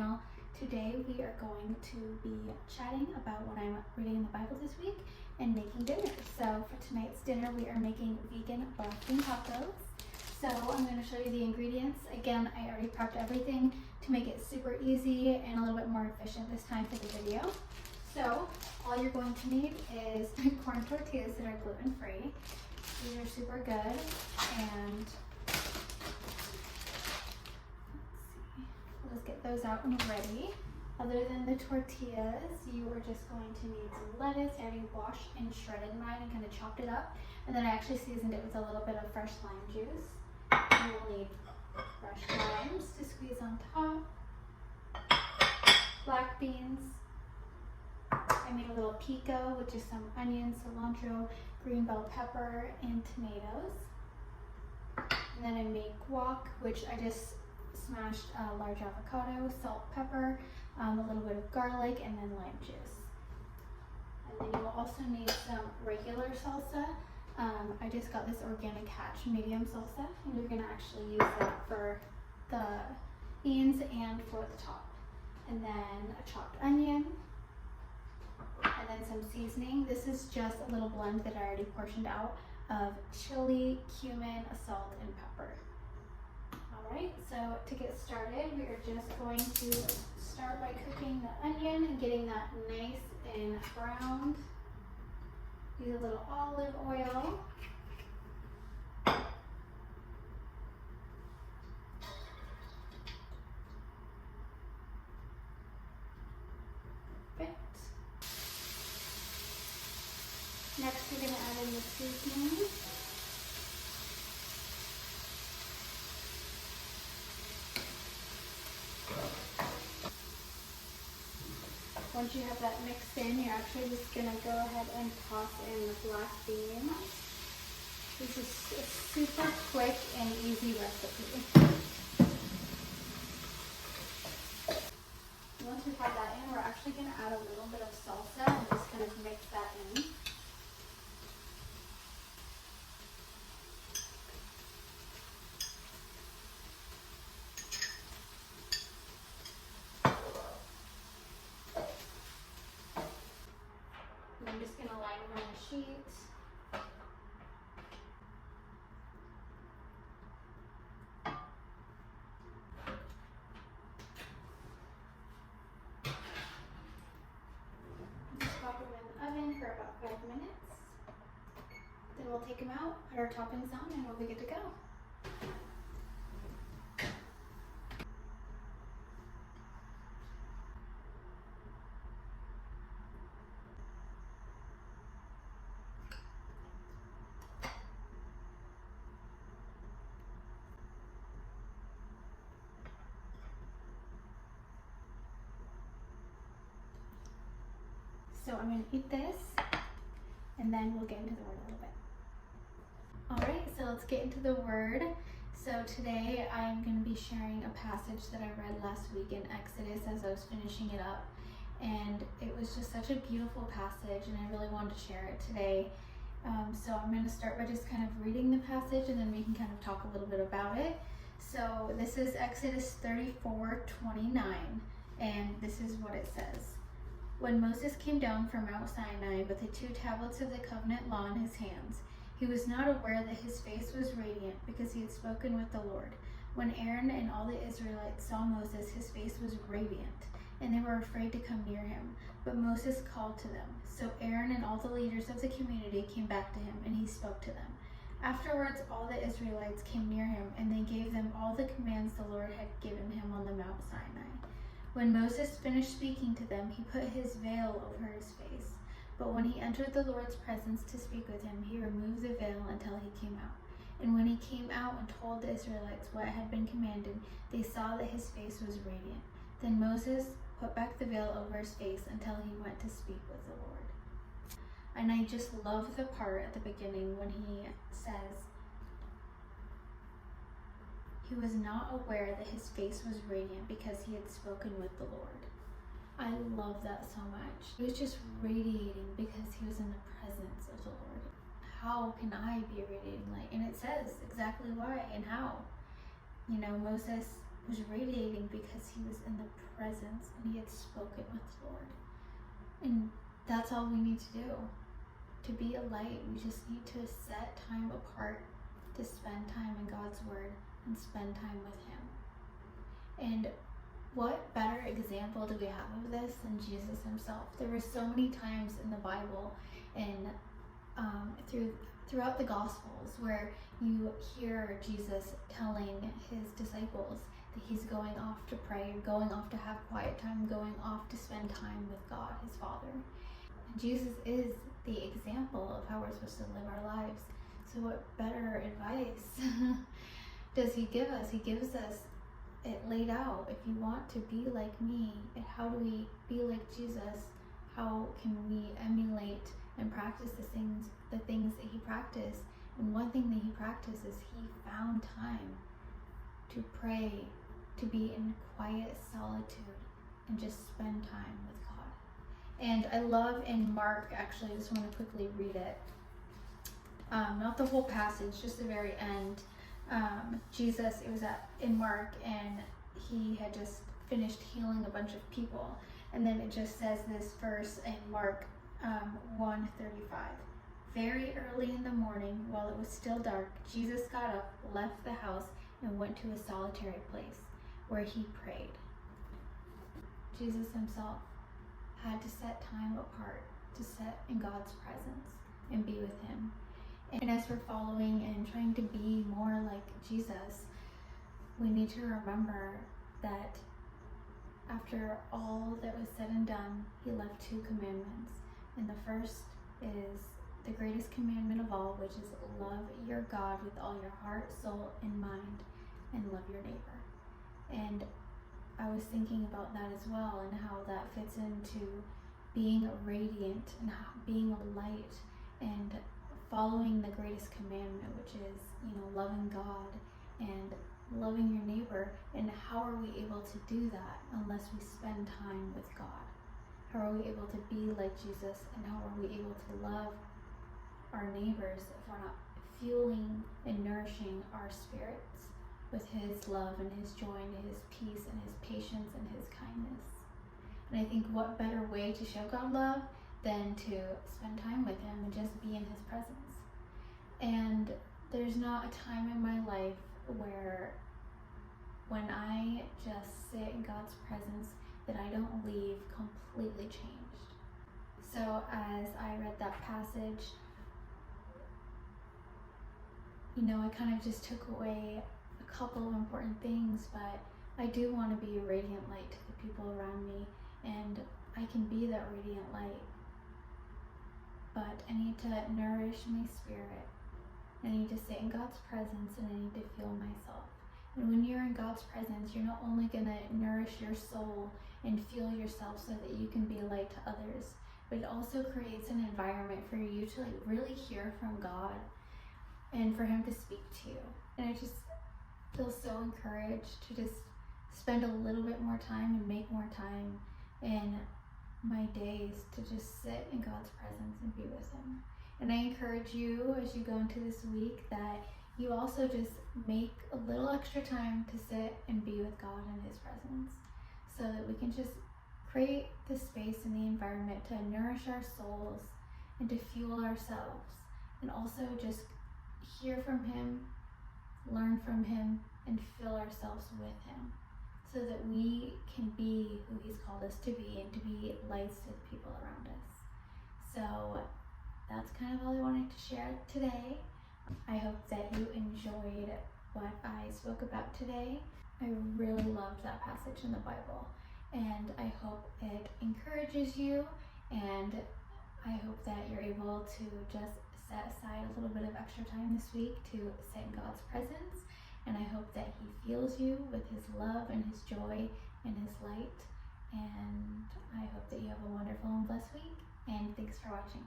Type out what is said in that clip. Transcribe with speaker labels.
Speaker 1: channel. Today we are going to be chatting about what I'm reading in the Bible this week and making dinner. So for tonight's dinner we are making vegan black bean tacos. So I'm going to show you the ingredients. Again, I already prepped everything to make it super easy and a little bit more efficient this time for the video. So all you're going to need is corn tortillas that are gluten-free. These are super good, and let's get those out and ready. Other than the tortillas, you are just going to need some lettuce. I already washed and shredded mine and kind of chopped it up, and then I actually seasoned it with a little bit of fresh lime juice. You will need fresh limes to squeeze on top, black beans. I made a little pico, which is some onions, cilantro, green bell pepper, and tomatoes. And then I made guac, which I just smashed a large avocado, salt, pepper, a little bit of garlic, and then lime juice. And then you will also need some regular salsa. I just got this organic Hatch medium salsa, and you're gonna actually use it for the beans and for the top. And then a chopped onion, and then some seasoning. This is just a little blend that I already portioned out of chili, cumin, salt, and pepper. Alright, so to get started, we are just going to start by cooking the onion and getting that nice and browned. Use a little olive oil. Perfect. Next, we're going to add in the seasoning. Once you have that mixed in, you're actually just going to go ahead and toss in the black beans. This is a super quick and easy recipe. Once we have that in, we're actually going to add a little bit of salsa and just kind of mix that in. I'm just going to line them on the sheet. Just pop them in the oven for about 5 minutes. Then we'll take them out, put our toppings on, and we'll be good to go. So I'm going to eat this, and then we'll get into the word a little bit. Alright, so let's get into the word. So today I'm going to be sharing a passage that I read last week in Exodus as I was finishing it up. And it was just such a beautiful passage, and I really wanted to share it today. So I'm going to start by just kind of reading the passage, and then we can kind of talk a little bit about it. So this is Exodus 34:29, and this is what it says. When Moses came down from Mount Sinai with the 2 tablets of the covenant law in his hands, he was not aware that his face was radiant because he had spoken with the Lord. When Aaron and all the Israelites saw Moses, his face was radiant, and they were afraid to come near him. But Moses called to them. So Aaron and all the leaders of the community came back to him, and he spoke to them. Afterwards, all the Israelites came near him, and they gave them all the commands the Lord had given him on the Mount Sinai. When Moses finished speaking to them, he put his veil over his face. But when he entered the Lord's presence to speak with him, he removed the veil until he came out. And when he came out and told the Israelites what had been commanded, they saw that his face was radiant. Then Moses put back the veil over his face until he went to speak with the Lord. And I just love the part at the beginning when he says, he was not aware that his face was radiant because he had spoken with the Lord. I love that so much. He was just radiating because he was in the presence of the Lord. How can I be a radiating light? And it says exactly why and how. You know, Moses was radiating because he was in the presence and he had spoken with the Lord. And that's all we need to do. To be a light, we just need to set time apart to spend time in God's Word and spend time with Him. And what better example do we have of this than Jesus Himself? There were so many times in the Bible and throughout the Gospels where you hear Jesus telling His disciples that He's going off to pray, going off to have quiet time, going off to spend time with God, His Father. And Jesus is the example of how we're supposed to live our lives. So what better advice does He give us? He gives us it laid out. If you want to be like me, how do we be like Jesus? How can we emulate and practice the things that He practiced? And one thing that He practiced is He found time to pray, to be in quiet solitude and just spend time with God. And I love in Mark, actually, I just want to quickly read it. Not the whole passage, just the very end. Jesus, it was in Mark, and He had just finished healing a bunch of people. And then it just says this verse in Mark 1:35. Very early in the morning, while it was still dark, Jesus got up, left the house, and went to a solitary place where He prayed. Jesus Himself had to set time apart to sit in God's presence and be with Him. And as we're following and trying to be more like Jesus, we need to remember that after all that was said and done, He left 2 commandments. And the first is the greatest commandment of all, which is love your God with all your heart, soul, and mind, and love your neighbor. And I was thinking about that as well, and how that fits into being radiant and being a light and following the greatest commandment, which is, loving God and loving your neighbor. And how are we able to do that unless we spend time with God? How are we able to be like Jesus, and how are we able to love our neighbors if we're not fueling and nourishing our spirits with His love and His joy and His peace and His patience and His kindness? And I think what better way to show God love than to spend time with Him and just be in His presence. And there's not a time in my life where when I just sit in God's presence that I don't leave completely changed. So as I read that passage, I kind of just took away a couple of important things, but I do want to be a radiant light to the people around me, and I can be that radiant light. But I need to nourish my spirit. I need to sit in God's presence, and I need to feel myself. And when you're in God's presence, you're not only going to nourish your soul and fuel yourself so that you can be a light to others, but it also creates an environment for you to really hear from God and for Him to speak to you. And I just feel so encouraged to just spend a little bit more time and make more time in my days to just sit in God's presence and be with Him. And I encourage you as you go into this week that you also just make a little extra time to sit and be with God in His presence, so that we can just create the space and the environment to nourish our souls and to fuel ourselves, and also just hear from Him, learn from Him, and fill ourselves with Him, so that we can be who He's called us to be and to be lights to the people around us. So that's kind of all I wanted to share today. I hope that you enjoyed what I spoke about today. I really loved that passage in the Bible, and I hope it encourages you, and I hope that you're able to just set aside a little bit of extra time this week to sit in God's presence. And I hope that He fills you with His love and His joy and His light. And I hope that you have a wonderful and blessed week. And thanks for watching.